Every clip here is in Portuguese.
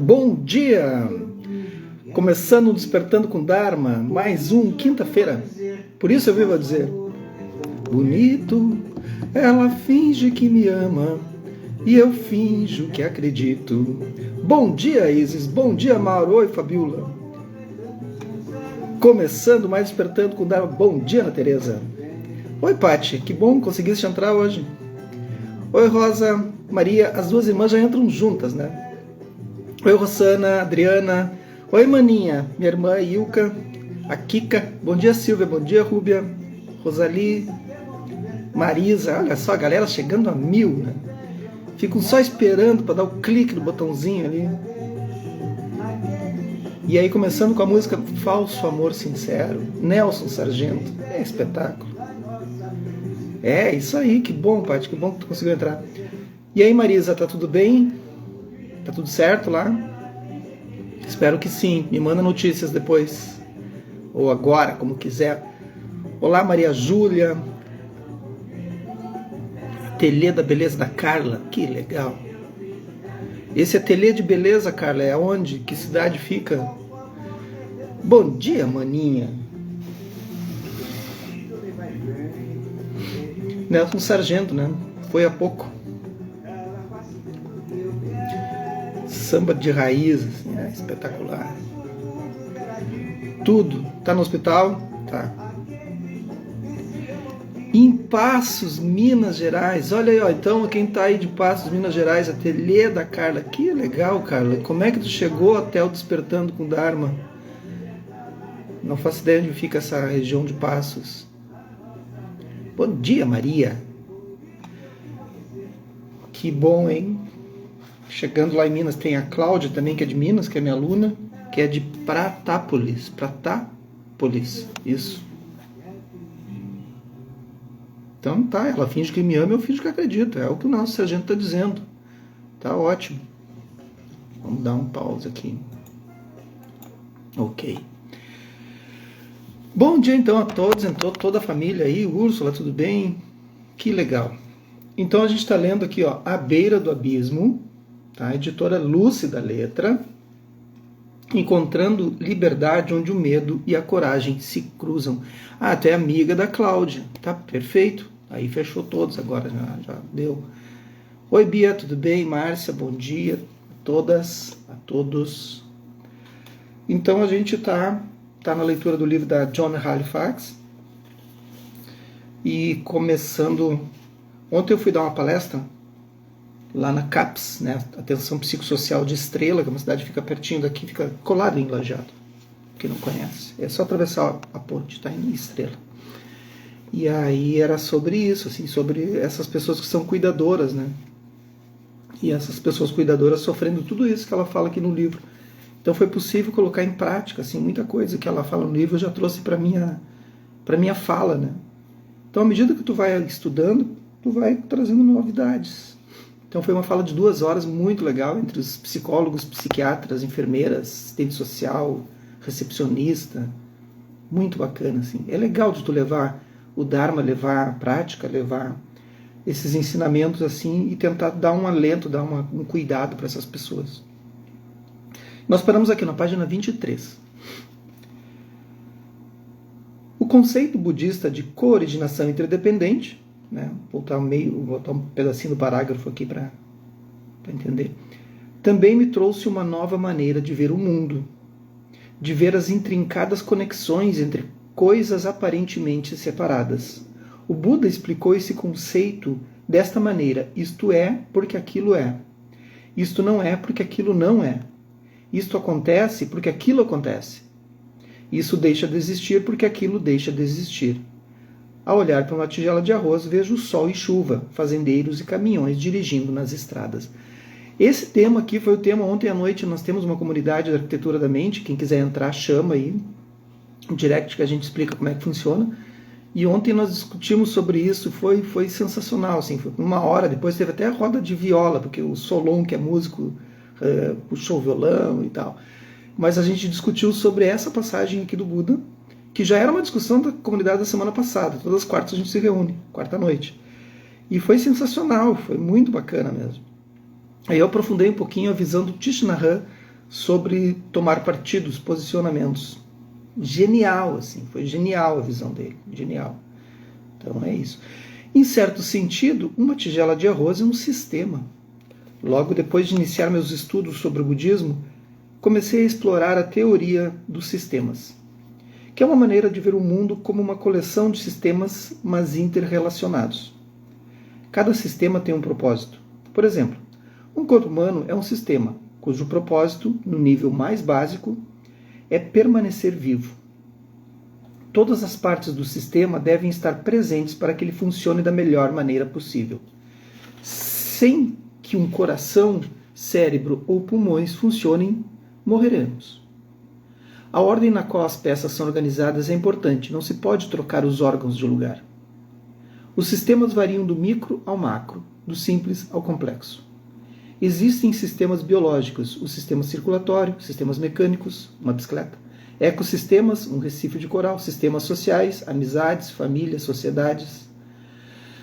Bom dia! Começando o Despertando com Dharma, mais quinta-feira. Por isso eu vivo a dizer: bonito, ela finge que me ama e eu finjo que acredito. Bom dia, Isis. Bom dia, Mauro. Oi, Fabiola. Começando mais Despertando com Dharma. Bom dia, Ana Tereza. Oi, Paty. Que bom que conseguiste entrar hoje. Oi, Rosa, Maria. As duas irmãs já entram juntas, né? Oi, Rosana, Adriana. Oi, Maninha, minha irmã Ilka, a Kika. Bom dia, Silvia. Bom dia, Rúbia. Rosali, Marisa. Olha só, a galera chegando a 1000, né? Ficam só esperando para dar o clique no botãozinho ali. E aí, começando com a música Falso Amor Sincero, Nelson Sargento. É espetáculo. É, isso aí. Que bom, Paty. Que bom que tu conseguiu entrar. E aí, Marisa, tá tudo bem? Tá tudo certo lá? Espero que sim. Me manda notícias depois. Ou agora, como quiser. Olá, Maria Júlia. Ateliê da Beleza da Carla. Que legal. Esse ateliê de beleza, Carla, é onde? Que cidade fica? Bom dia, maninha. Nelson Sargento, né? Foi há pouco. Samba de raiz, assim, é espetacular. Tudo. Tá no hospital? Tá. Em Passos, Minas Gerais. Olha aí, ó. Então, quem tá aí de Passos, Minas Gerais, ateliê da Carla. Que legal, Carla. Como é que tu chegou até o Despertando com Dharma? Não faço ideia onde fica essa região de Passos. Bom dia, Maria. Que bom, hein? Chegando lá em Minas, tem a Cláudia também, que é de Minas, que é minha aluna, que é de Pratápolis. Pratápolis, isso. Então tá, ela finge que me ama, eu finge que acredito. É o que o nosso sargento está dizendo. Tá ótimo. Vamos dar um pause aqui. Ok. Bom dia então a todos, toda a família aí. Úrsula, tudo bem? Que legal. Então a gente está lendo aqui, ó, A Beira do Abismo, tá? Editora Lúcida Letra, encontrando liberdade onde o medo e a coragem se cruzam. Ah, tu é amiga da Cláudia, tá? Perfeito. Aí fechou todos agora, já deu. Oi, Bia, tudo bem? Márcia, bom dia a todas, a todos. Então a gente tá na leitura do livro da John Halifax e começando. Ontem eu fui dar uma palestra lá na CAPS, né, Atenção Psicossocial de Estrela, que é uma cidade que fica pertinho daqui, fica colado em Lajeado, quem não conhece. É só atravessar a ponte, tá em Estrela. E aí era sobre isso, assim, sobre essas pessoas que são cuidadoras, né? E essas pessoas cuidadoras sofrendo tudo isso que ela fala aqui no livro. Então foi possível colocar em prática, assim, muita coisa que ela fala no livro eu já trouxe para minha fala, né? Então à medida que tu vai estudando, tu vai trazendo novidades. Então foi uma fala de 2 horas muito legal entre os psicólogos, psiquiatras, enfermeiras, assistente social, recepcionista. Muito bacana, assim. É legal de tu levar o Dharma, levar a prática, levar esses ensinamentos assim e tentar dar um alento, dar um cuidado para essas pessoas. Nós paramos aqui na página 23. O conceito budista de coordenação interdependente, né? Vou botar um pedacinho do parágrafo aqui para entender. Também me trouxe uma nova maneira de ver o mundo, de ver as intrincadas conexões entre coisas aparentemente separadas. O Buda explicou esse conceito desta maneira: isto é porque aquilo é. Isto não é porque aquilo não é. Isto acontece porque aquilo acontece. Isso deixa de existir porque aquilo deixa de existir. Ao olhar para uma tigela de arroz, vejo sol e chuva, fazendeiros e caminhões dirigindo nas estradas. Esse tema aqui foi o tema ontem à noite. Nós temos uma comunidade da arquitetura da mente. Quem quiser entrar, chama aí. Um direct que a gente explica como é que funciona. E ontem nós discutimos sobre isso. Foi sensacional. Assim, foi 1 hora. Depois teve até a roda de viola, porque o Solon, que é músico, puxou o violão e tal. Mas a gente discutiu sobre essa passagem aqui do Buda, que já era uma discussão da comunidade da semana passada. Todas as quartas a gente se reúne, quarta-noite. E foi sensacional, foi muito bacana mesmo. Aí eu aprofundei um pouquinho a visão do Thich Nhat Hanh sobre tomar partidos, posicionamentos. Genial, assim, foi genial a visão dele, genial. Então é isso. Em certo sentido, uma tigela de arroz é um sistema. Logo depois de iniciar meus estudos sobre o budismo, comecei a explorar a teoria dos sistemas, que é uma maneira de ver o mundo como uma coleção de sistemas, mas interrelacionados. Cada sistema tem um propósito. Por exemplo, um corpo humano é um sistema, cujo propósito, no nível mais básico, é permanecer vivo. Todas as partes do sistema devem estar presentes para que ele funcione da melhor maneira possível. Sem que um coração, cérebro ou pulmões funcionem, morreremos. A ordem na qual as peças são organizadas é importante, não se pode trocar os órgãos de lugar. Os sistemas variam do micro ao macro, do simples ao complexo. Existem sistemas biológicos, o sistema circulatório, sistemas mecânicos, uma bicicleta, ecossistemas, um recife de coral, sistemas sociais, amizades, famílias, sociedades,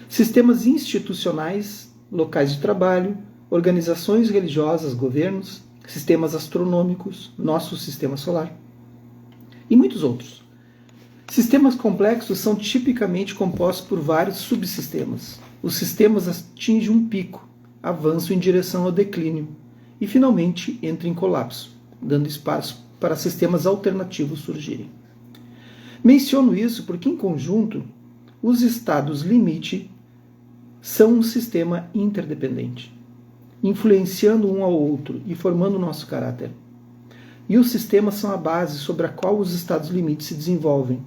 sistemas institucionais, locais de trabalho, organizações religiosas, governos, sistemas astronômicos, nosso sistema solar e muitos outros. Sistemas complexos são tipicamente compostos por vários subsistemas. Os sistemas atingem um pico, avançam em direção ao declínio e finalmente entram em colapso, dando espaço para sistemas alternativos surgirem. Menciono isso porque, em conjunto, os estados limite são um sistema interdependente, influenciando um ao outro e formando o nosso caráter. E os sistemas são a base sobre a qual os estados limites se desenvolvem.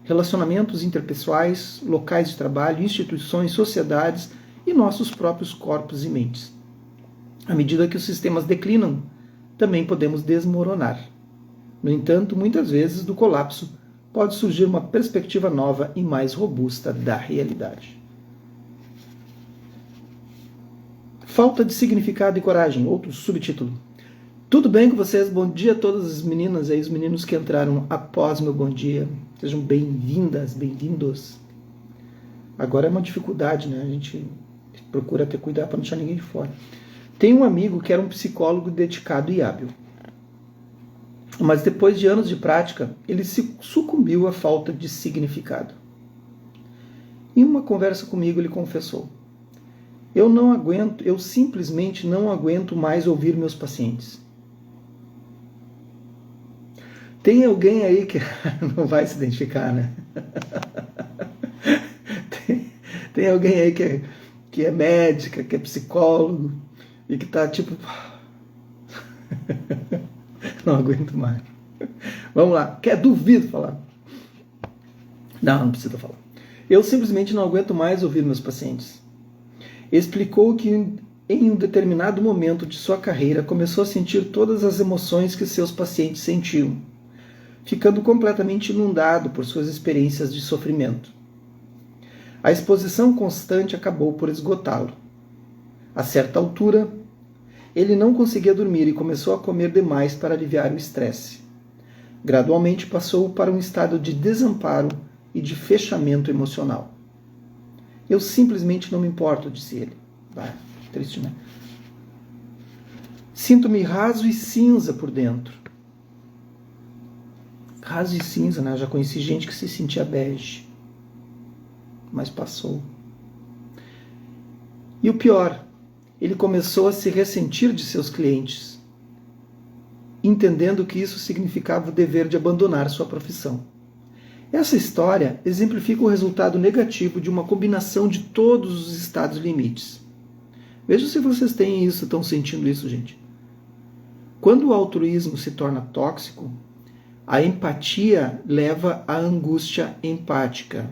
Relacionamentos interpessoais, locais de trabalho, instituições, sociedades e nossos próprios corpos e mentes. À medida que os sistemas declinam, também podemos desmoronar. No entanto, muitas vezes do colapso pode surgir uma perspectiva nova e mais robusta da realidade. Falta de significado e coragem, outro subtítulo. Tudo bem com vocês? Bom dia a todas as meninas e os meninos que entraram após meu bom dia. Sejam bem-vindas, bem-vindos. Agora é uma dificuldade, né? A gente procura ter cuidado para não deixar ninguém de fora. Tem um amigo que era um psicólogo dedicado e hábil. Mas depois de anos de prática, ele se sucumbiu à falta de significado. Em uma conversa comigo, ele confessou: eu simplesmente não aguento mais ouvir meus pacientes. Tem alguém aí que não vai se identificar, né? Tem alguém aí que é médica, que é psicólogo e que tá tipo... não aguento mais. Vamos lá. Duvido falar. Não precisa falar. Eu simplesmente não aguento mais ouvir meus pacientes. Explicou que em um determinado momento de sua carreira começou a sentir todas as emoções que seus pacientes sentiam, ficando completamente inundado por suas experiências de sofrimento. A exposição constante acabou por esgotá-lo. A certa altura, ele não conseguia dormir e começou a comer demais para aliviar o estresse. Gradualmente passou para um estado de desamparo e de fechamento emocional. Eu simplesmente não me importo, disse ele. Triste, né? Sinto-me raso e cinza por dentro. Raso e cinza, né? Eu já conheci gente que se sentia bege. Mas passou. E o pior, ele começou a se ressentir de seus clientes, entendendo que isso significava o dever de abandonar sua profissão. Essa história exemplifica o resultado negativo de uma combinação de todos os estados limites. Vejam se vocês têm isso, estão sentindo isso, gente. Quando o altruísmo se torna tóxico, a empatia leva à angústia empática.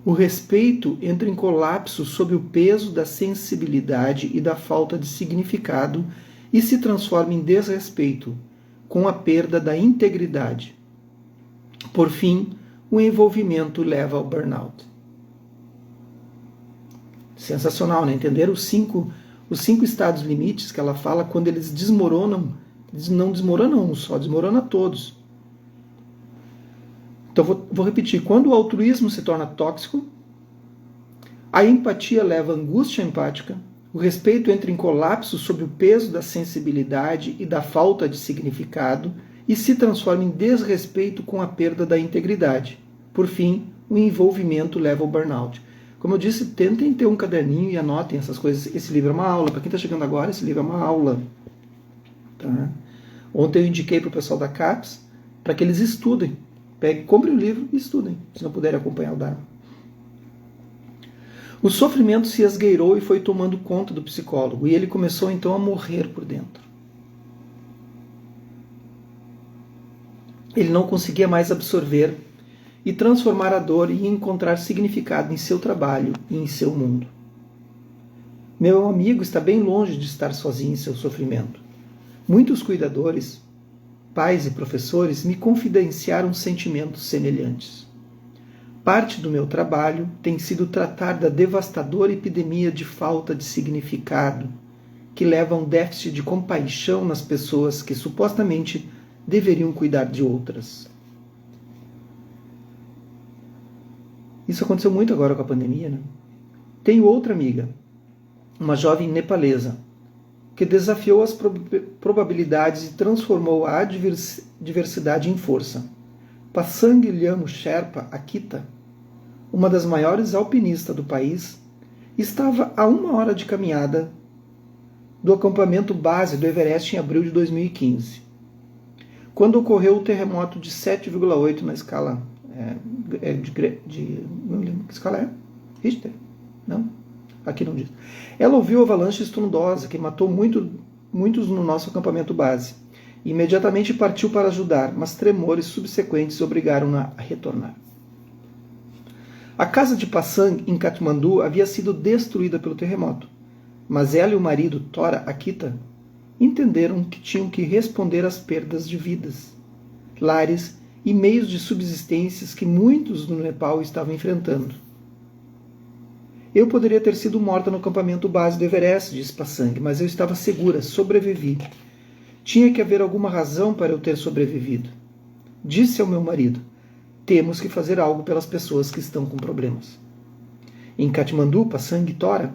O respeito entra em colapso sob o peso da sensibilidade e da falta de significado e se transforma em desrespeito, com a perda da integridade. Por fim, o envolvimento leva ao burnout. Sensacional, né? Entender os cinco estados limites que ela fala quando eles desmoronam. Eles não desmoronam um só, desmorona todos. Então, vou repetir. Quando o altruísmo se torna tóxico, a empatia leva à angústia empática, O respeito entra em colapso sob o peso da sensibilidade e da falta de significado e se transforma em desrespeito com a perda da integridade. Por fim, o envolvimento leva ao burnout. Como eu disse, tentem ter um caderninho e anotem essas coisas. Esse livro é uma aula. Para quem está chegando agora, esse livro é uma aula. Tá? Ontem eu indiquei para o pessoal da CAPES para que eles estudem. Comprem o livro e estudem, se não puderem acompanhar o Dharma. O sofrimento se esgueirou e foi tomando conta do psicólogo, e ele começou então a morrer por dentro. Ele não conseguia mais absorver e transformar a dor e encontrar significado em seu trabalho e em seu mundo. Meu amigo está bem longe de estar sozinho em seu sofrimento. Muitos cuidadores, pais e professores me confidenciaram sentimentos semelhantes. Parte do meu trabalho tem sido tratar da devastadora epidemia de falta de significado, que leva a um déficit de compaixão nas pessoas que supostamente deveriam cuidar de outras. Isso aconteceu muito agora com a pandemia, né? Tenho outra amiga, uma jovem nepalesa, que desafiou as probabilidades e transformou a adversidade em força. Pasang Lhamo Sherpa Akita, uma das maiores alpinistas do país, estava a 1 hora de caminhada do acampamento base do Everest em abril de 2015, quando ocorreu o terremoto de 7,8 na escala não lembro que escala é? Richter? Não? Aqui não diz. Ela ouviu a avalanche estrondosa que matou muitos no nosso acampamento base. Imediatamente partiu para ajudar, mas tremores subsequentes obrigaram-na a retornar. A casa de Pasang, em Katmandu, havia sido destruída pelo terremoto, mas ela e o marido, Tora Akita, entenderam que tinham que responder às perdas de vidas, lares e meios de subsistências que muitos no Nepal estavam enfrentando. Eu poderia ter sido morta no acampamento base do Everest, disse Pasang, mas eu estava segura, sobrevivi. Tinha que haver alguma razão para eu ter sobrevivido. Disse ao meu marido, temos que fazer algo pelas pessoas que estão com problemas. Em Katmandu, Pasang e Tora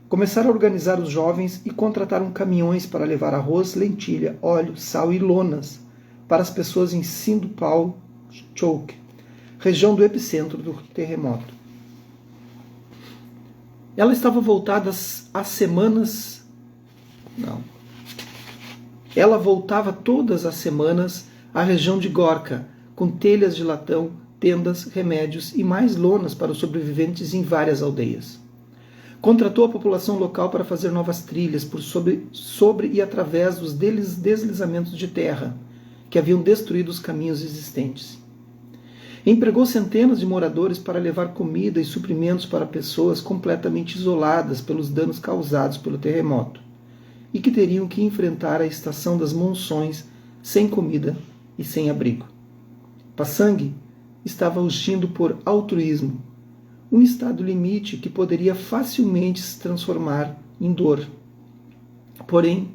começaram a organizar os jovens e contrataram caminhões para levar arroz, lentilha, óleo, sal e lonas para as pessoas em Sindhupal Chowk, região do epicentro do terremoto. Ela estava voltada às semanas... Não. Ela voltava todas as semanas à região de Gorkha, com telhas de latão, tendas, remédios e mais lonas para os sobreviventes em várias aldeias. Contratou a população local para fazer novas trilhas por sobre e através dos deslizamentos de terra, que haviam destruído os caminhos existentes. Empregou centenas de moradores para levar comida e suprimentos para pessoas completamente isoladas pelos danos causados pelo terremoto e que teriam que enfrentar a estação das monções sem comida e sem abrigo. Pasang estava agindo por altruísmo, um estado limite que poderia facilmente se transformar em dor. Porém,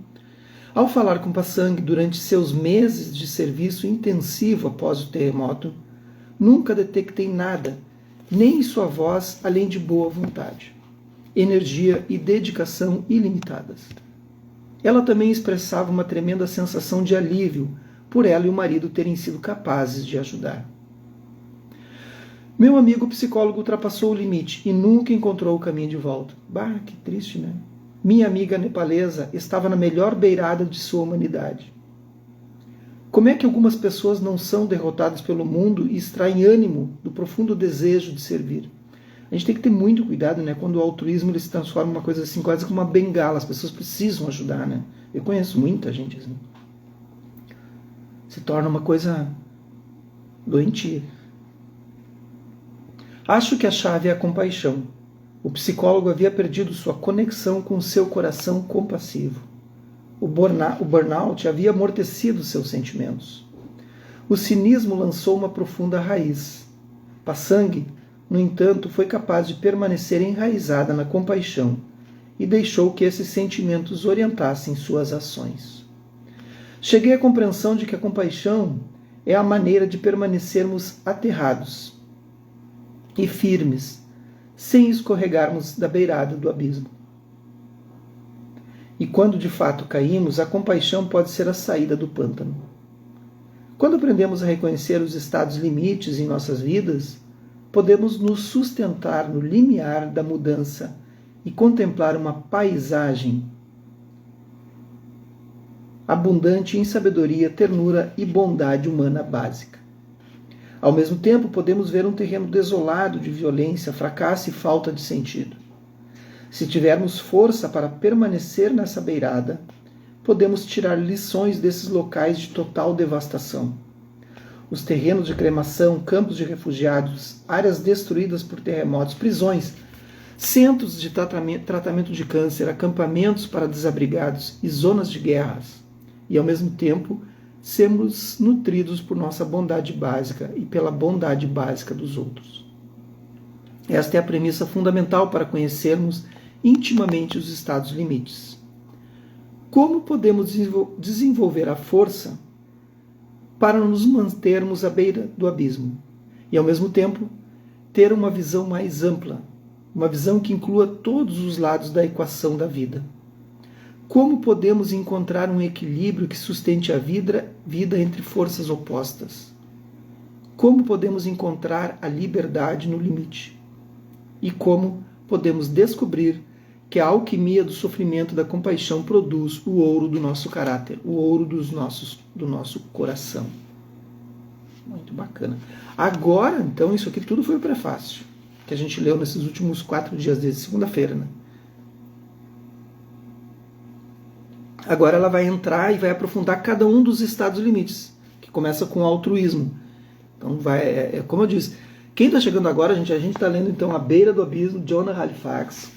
ao falar com Pasang durante seus meses de serviço intensivo após o terremoto, nunca detectei nada, nem em sua voz, além de boa vontade, energia e dedicação ilimitadas. Ela também expressava uma tremenda sensação de alívio por ela e o marido terem sido capazes de ajudar. Meu amigo psicólogo ultrapassou o limite e nunca encontrou o caminho de volta. Bah, que triste, né? Minha amiga nepalesa estava na melhor beirada de sua humanidade. Como é que algumas pessoas não são derrotadas pelo mundo e extraem ânimo do profundo desejo de servir? A gente tem que ter muito cuidado, né? Quando o altruísmo ele se transforma em uma coisa assim, quase como uma bengala. As pessoas precisam ajudar, né? Eu conheço muita gente assim. Se torna uma coisa doentia. Acho que a chave é a compaixão. O psicólogo havia perdido sua conexão com seu coração compassivo. O burnout havia amortecido seus sentimentos. O cinismo lançou uma profunda raiz. Pasang, no entanto, foi capaz de permanecer enraizada na compaixão e deixou que esses sentimentos orientassem suas ações. Cheguei à compreensão de que a compaixão é a maneira de permanecermos aterrados e firmes, sem escorregarmos da beirada do abismo. E quando de fato caímos, a compaixão pode ser a saída do pântano. Quando aprendemos a reconhecer os estados limites em nossas vidas, podemos nos sustentar no limiar da mudança e contemplar uma paisagem abundante em sabedoria, ternura e bondade humana básica. Ao mesmo tempo, podemos ver um terreno desolado de violência, fracasso e falta de sentido. Se tivermos força para permanecer nessa beirada, podemos tirar lições desses locais de total devastação. Os terrenos de cremação, campos de refugiados, áreas destruídas por terremotos, prisões, centros de tratamento de câncer, acampamentos para desabrigados e zonas de guerras. E, ao mesmo tempo, sermos nutridos por nossa bondade básica e pela bondade básica dos outros. Esta é a premissa fundamental para conhecermos intimamente os estados limites. Como podemos desenvolver a força para nos mantermos à beira do abismo e, ao mesmo tempo, ter uma visão mais ampla, uma visão que inclua todos os lados da equação da vida? Como podemos encontrar um equilíbrio que sustente a vida entre forças opostas? Como podemos encontrar a liberdade no limite? E como podemos descobrir que a alquimia do sofrimento e da compaixão produz o ouro do nosso caráter, o ouro do nosso coração? Muito bacana. Agora, então, isso aqui tudo foi o prefácio que a gente leu nesses últimos 4 dias, desde segunda-feira, né? Agora ela vai entrar e vai aprofundar cada um dos estados limites, que começa com o altruísmo. Então, como eu disse, quem está chegando agora, a gente está lendo então A Beira do Abismo, Jonah Halifax.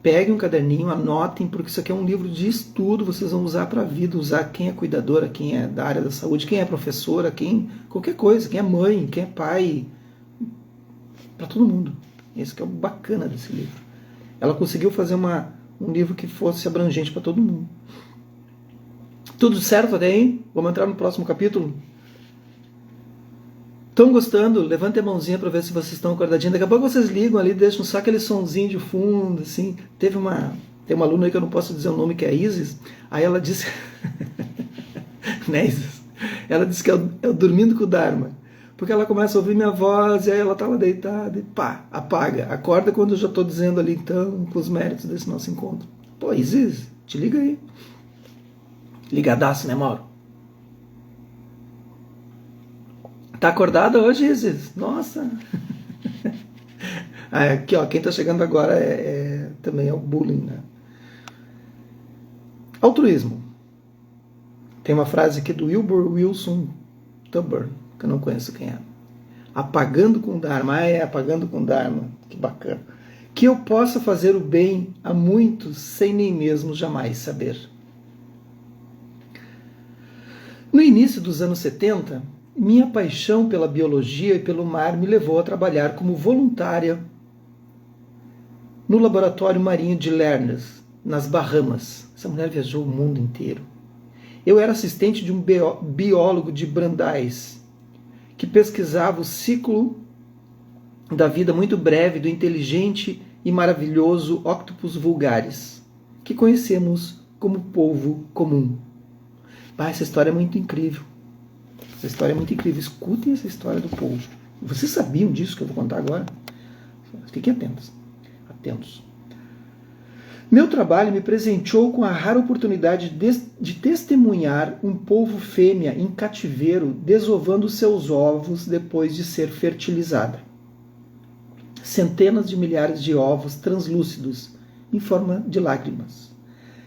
Peguem um caderninho, anotem, porque isso aqui é um livro de estudo, vocês vão usar para a vida, usar quem é cuidadora, quem é da área da saúde, quem é professora, qualquer coisa, quem é mãe, quem é pai, para todo mundo. Esse que é o bacana desse livro. Ela conseguiu fazer um livro que fosse abrangente para todo mundo. Tudo certo até aí? Vamos entrar no próximo capítulo? Estão gostando? Levantem a mãozinha para ver se vocês estão acordadinhos. Daqui a pouco vocês ligam ali, deixam só aquele sonzinho de fundo, assim. Tem uma aluna aí que eu não posso dizer o nome, que é a Isis. Aí ela disse... né, Isis? Ela disse que é o dormindo com o Dharma. Porque ela começa a ouvir minha voz, e aí ela está lá deitada, e pá, apaga. Acorda quando eu já estou dizendo ali, então, com os méritos desse nosso encontro. Pô, Isis, te liga aí. Ligadaço, né, Mauro? Tá acordada hoje, Isis? Nossa! Aqui, ó, quem tá chegando agora também é o bullying, né? Altruísmo. Tem uma frase aqui do Wilbur Wilson Tubber, que eu não conheço quem é. Apagando com Dharma. Apagando com Dharma. Que bacana. Que eu possa fazer o bem a muitos sem nem mesmo jamais saber. No início dos anos 70, minha paixão pela biologia e pelo mar me levou a trabalhar como voluntária no laboratório marinho de Lernes, nas Bahamas. Essa mulher viajou o mundo inteiro. Eu era assistente de um biólogo de Brandeis, que pesquisava o ciclo da vida muito breve do inteligente e maravilhoso Octopus vulgaris, que conhecemos como polvo comum. Essa história é muito incrível. Essa história é muito incrível. Escutem essa história do polvo. Vocês sabiam disso que eu vou contar agora? Fiquem atentos. Meu trabalho me presenteou com a rara oportunidade de testemunhar um polvo fêmea em cativeiro desovando seus ovos depois de ser fertilizada. Centenas de milhares de ovos translúcidos, em forma de lágrimas.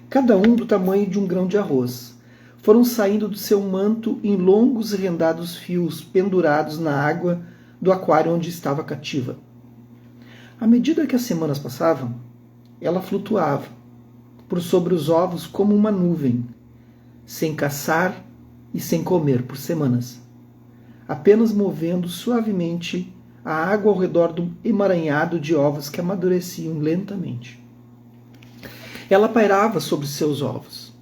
Cada um do tamanho de um grão de arroz. Foram saindo do seu manto em longos e rendados fios pendurados na água do aquário onde estava cativa. À medida que as semanas passavam, ela flutuava por sobre os ovos como uma nuvem, sem caçar e sem comer por semanas, apenas movendo suavemente a água ao redor do emaranhado de ovos que amadureciam lentamente. Ela pairava sobre seus ovos,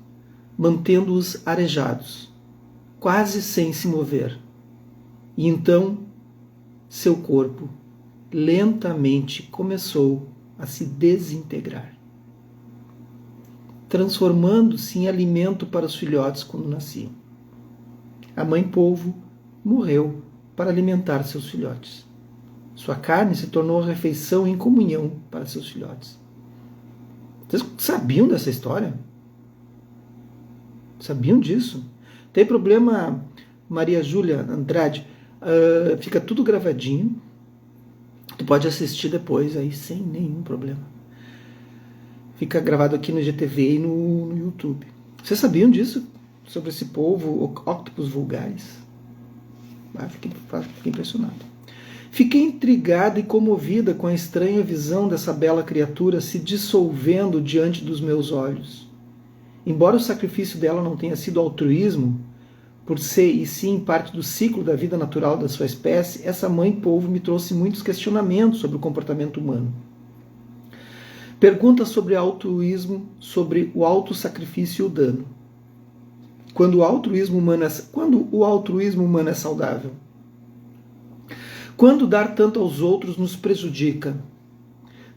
mantendo-os arejados, quase sem se mover. E então seu corpo lentamente começou a se desintegrar. transformando-se em alimento para os filhotes quando nasciam. A mãe polvo morreu para alimentar seus filhotes. Sua carne se tornou refeição em comunhão para seus filhotes. Vocês sabiam dessa história? Sabiam disso? Tem problema, Maria Júlia Andrade, fica tudo gravadinho. Tu pode assistir depois aí sem nenhum problema. Fica gravado aqui no IGTV e no YouTube. Vocês sabiam disso? Sobre esse polvo, octopus vulgaris? Fiquei impressionado. Fiquei intrigada e comovida com a estranha visão dessa bela criatura se dissolvendo diante dos meus olhos. Embora o sacrifício dela não tenha sido altruísmo, por ser e sim parte do ciclo da vida natural da sua espécie, essa mãe polvo me trouxe muitos questionamentos sobre o comportamento humano. Perguntas sobre altruísmo, sobre o autossacrifício e o dano. Quando o altruísmo humano é saudável? Quando dar tanto aos outros nos prejudica?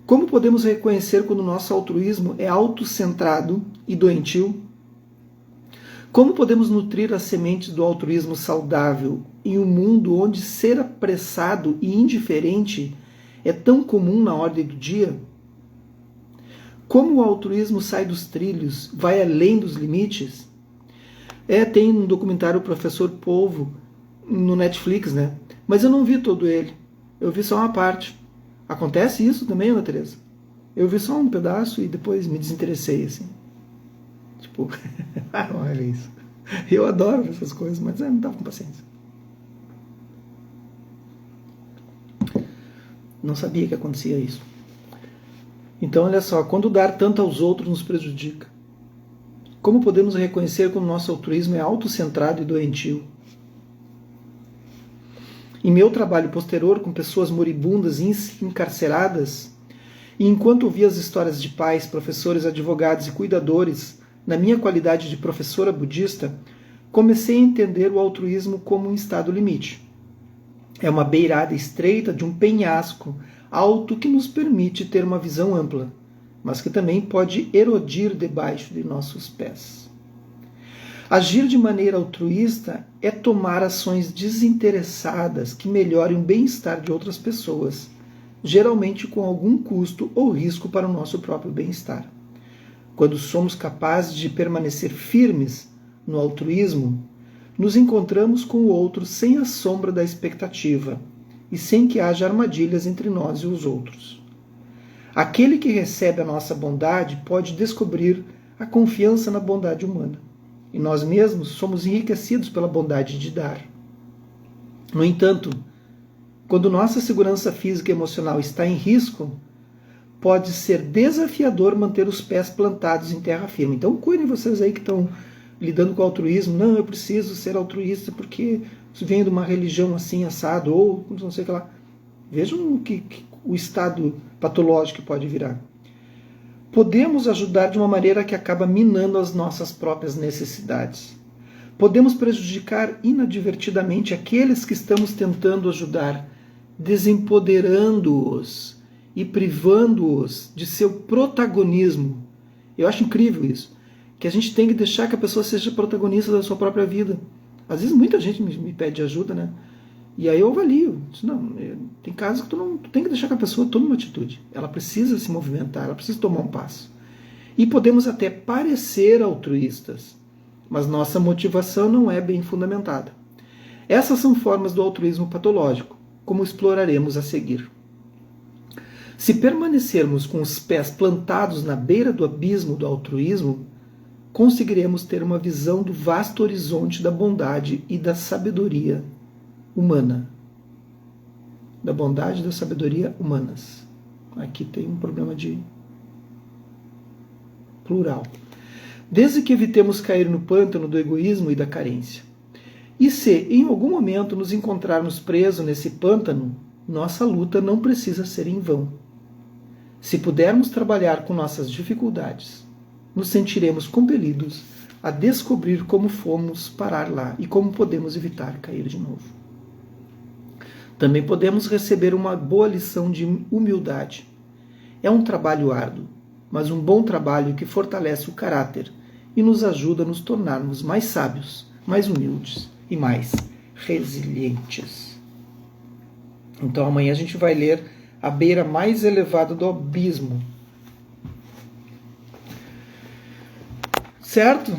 Como podemos reconhecer quando o nosso altruísmo é autocentrado e doentio? Como podemos nutrir as sementes do altruísmo saudável em um mundo onde ser apressado e indiferente é tão comum na ordem do dia? Como o altruísmo sai dos trilhos, vai além dos limites? Tem um documentário Professor Polvo no Netflix, né? Mas eu não vi todo ele. Eu vi só uma parte. Acontece isso também, Ana Teresa? Eu vi só um pedaço e depois me desinteressei, assim. Tipo, olha isso. Eu adoro essas coisas, mas eu não estava com paciência. Não sabia que acontecia isso. Então, olha só, quando dar tanto aos outros nos prejudica. Como podemos reconhecer quando o nosso altruísmo é autocentrado e doentio? Em meu trabalho posterior com pessoas moribundas e encarceradas, e enquanto ouvia as histórias de pais, professores, advogados e cuidadores, na minha qualidade de professora budista, comecei a entender o altruísmo como um estado limite. É uma beirada estreita de um penhasco alto que nos permite ter uma visão ampla, mas que também pode erodir debaixo de nossos pés. Agir de maneira altruísta é tomar ações desinteressadas que melhorem o bem-estar de outras pessoas, geralmente com algum custo ou risco para o nosso próprio bem-estar. Quando somos capazes de permanecer firmes no altruísmo, nos encontramos com o outro sem a sombra da expectativa e sem que haja armadilhas entre nós e os outros. Aquele que recebe a nossa bondade pode descobrir a confiança na bondade humana. E nós mesmos somos enriquecidos pela bondade de dar. No entanto, quando nossa segurança física e emocional está em risco, pode ser desafiador manter os pés plantados em terra firme. Então cuidem vocês aí que estão lidando com o altruísmo. Não, eu preciso ser altruísta porque venho de uma religião assim, assado, ou não sei o que lá. Vejam o estado patológico que pode virar. Podemos ajudar de uma maneira que acaba minando as nossas próprias necessidades. Podemos prejudicar inadvertidamente aqueles que estamos tentando ajudar, desempoderando-os e privando-os de seu protagonismo. Eu acho incrível isso, que a gente tem que deixar que a pessoa seja protagonista da sua própria vida. Às vezes muita gente me pede ajuda, né? E aí eu avalio. Não, tem casos que tu tem que deixar que a pessoa tome uma atitude. Ela precisa se movimentar, ela precisa tomar um passo. E podemos até parecer altruístas, mas nossa motivação não é bem fundamentada. Essas são formas do altruísmo patológico, como exploraremos a seguir. Se permanecermos com os pés plantados na beira do abismo do altruísmo, conseguiremos ter uma visão do vasto horizonte da bondade e da sabedoria humana. Da bondade e da sabedoria humanas. Aqui tem um problema de plural. Desde que evitemos cair no pântano do egoísmo e da carência. E se, em algum momento, nos encontrarmos presos nesse pântano, nossa luta não precisa ser em vão. Se pudermos trabalhar com nossas dificuldades, nos sentiremos compelidos a descobrir como fomos parar lá e como podemos evitar cair de novo. Também podemos receber uma boa lição de humildade. É um trabalho árduo, mas um bom trabalho que fortalece o caráter e nos ajuda a nos tornarmos mais sábios, mais humildes e mais resilientes. Então amanhã a gente vai ler A Beira Mais Elevada do Abismo. Certo?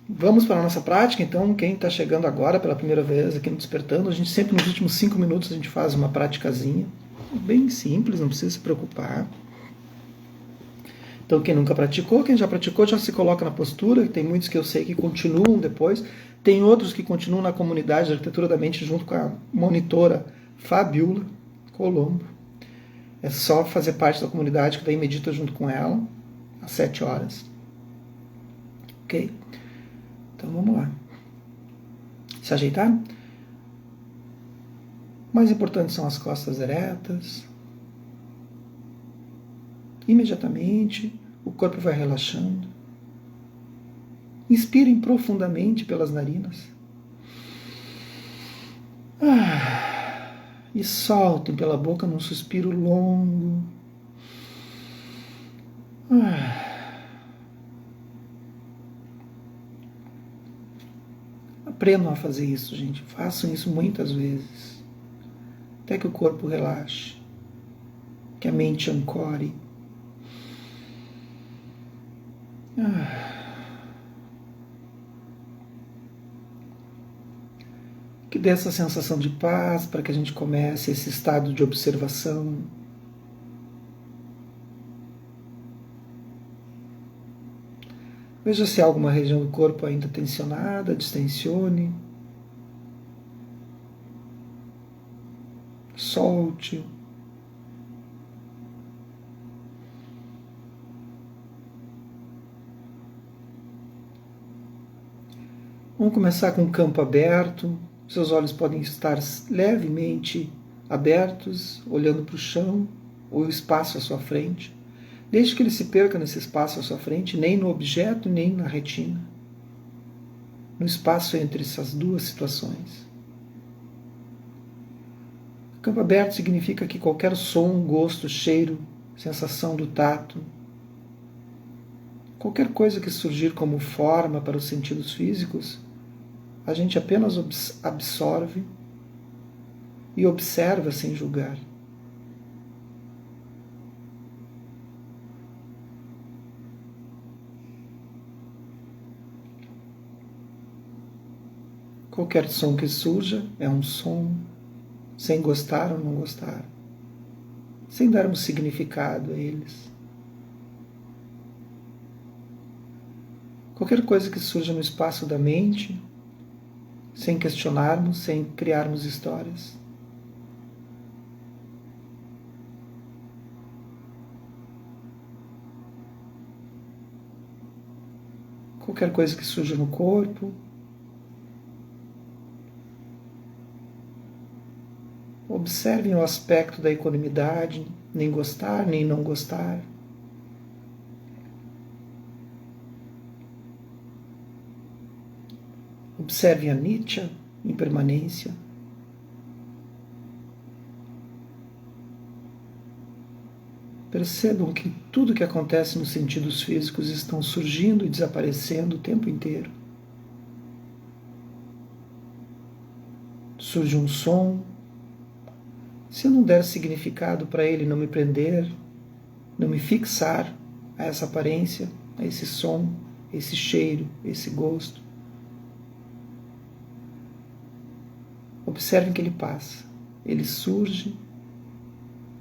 Vamos para a nossa prática, então. Quem está chegando agora pela primeira vez aqui no Despertando, a gente sempre nos últimos 5 minutos a gente faz uma praticazinha. Bem simples, não precisa se preocupar. Então quem nunca praticou, quem já praticou já se coloca na postura. Tem muitos que eu sei que continuam depois. Tem outros que continuam na comunidade de Arquitetura da Mente junto com a monitora Fabiola Colombo. É só fazer parte da comunidade que daí medita junto com ela às 7 horas. Ok? Então vamos lá. Se ajeitar? O mais importante são as costas eretas. Imediatamente o corpo vai relaxando. Inspirem profundamente pelas narinas. E soltem pela boca num suspiro longo. Aprendam a fazer isso, gente. Façam isso muitas vezes. Até que o corpo relaxe. Que a mente ancore. Que dê essa sensação de paz para que a gente comece esse estado de observação. Veja se há alguma região do corpo ainda tensionada, distensione. Solte. Vamos começar com o campo aberto. Seus olhos podem estar levemente abertos, olhando para o chão ou o espaço à sua frente. Deixe que ele se perca nesse espaço à sua frente, nem no objeto, nem na retina. No espaço entre essas duas situações. Campo aberto significa que qualquer som, gosto, cheiro, sensação do tato, qualquer coisa que surgir como forma para os sentidos físicos, a gente apenas absorve e observa sem julgar. Qualquer som que surja é um som, sem gostar ou não gostar, sem darmos significado a eles. Qualquer coisa que surja no espaço da mente, sem questionarmos, sem criarmos histórias. Qualquer coisa que surja no corpo, observem o aspecto da equanimidade, nem gostar, nem não gostar. Observem a Nitya, impermanência. Percebam que tudo que acontece nos sentidos físicos estão surgindo e desaparecendo o tempo inteiro. Surge um som. Se eu não der significado para ele, não me prender, não me fixar a essa aparência, a esse som, esse cheiro, esse gosto, observem que ele passa, ele surge,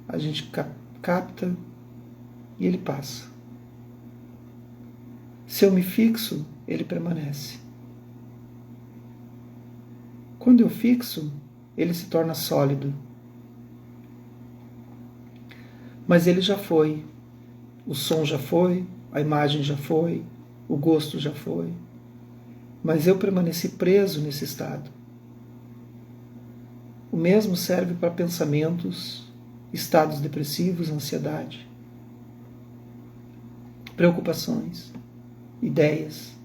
a gente capta e ele passa. Se eu me fixo, ele permanece. Quando eu fixo, ele se torna sólido. Mas ele já foi, o som já foi, a imagem já foi, o gosto já foi. Mas eu permaneci preso nesse estado. O mesmo serve para pensamentos, estados depressivos, ansiedade, preocupações, ideias.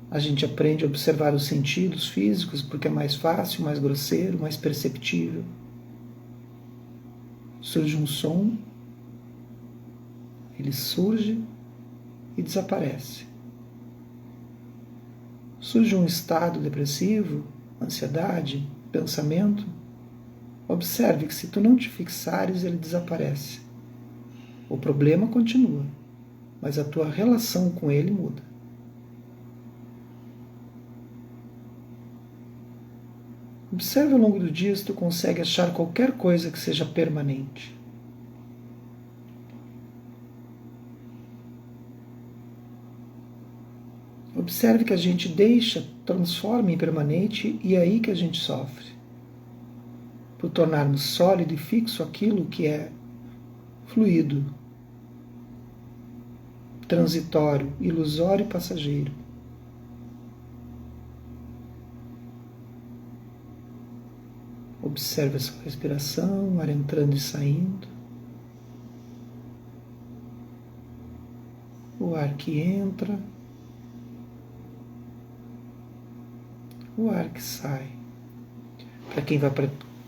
A gente aprende a observar os sentidos físicos porque é mais fácil, mais grosseiro, mais perceptível. Surge um som, Ele surge e desaparece. Surge um estado depressivo, ansiedade, pensamento. Observe que se tu não te fixares, ele desaparece. O problema continua, mas a tua relação com ele muda. Observe ao longo do dia se tu consegue achar qualquer coisa que seja permanente. Observe que a gente deixa, transforma em permanente e é aí que a gente sofre. Por tornarmos sólido e fixo aquilo que é fluido, transitório, ilusório e passageiro. Observe a sua respiração, o ar entrando e saindo. O ar que entra. O ar que sai. Para quem vai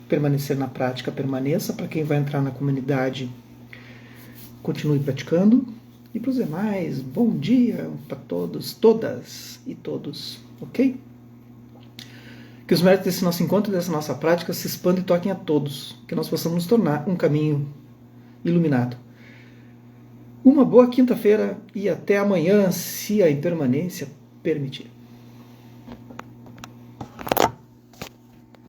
permanecer na prática, permaneça. Para quem vai entrar na comunidade, continue praticando. E para os demais, bom dia para todos, todas e todos, ok? Que os méritos desse nosso encontro e dessa nossa prática se expandam e toquem a todos. Que nós possamos nos tornar um caminho iluminado. Uma boa quinta-feira e até amanhã, se a impermanência permitir.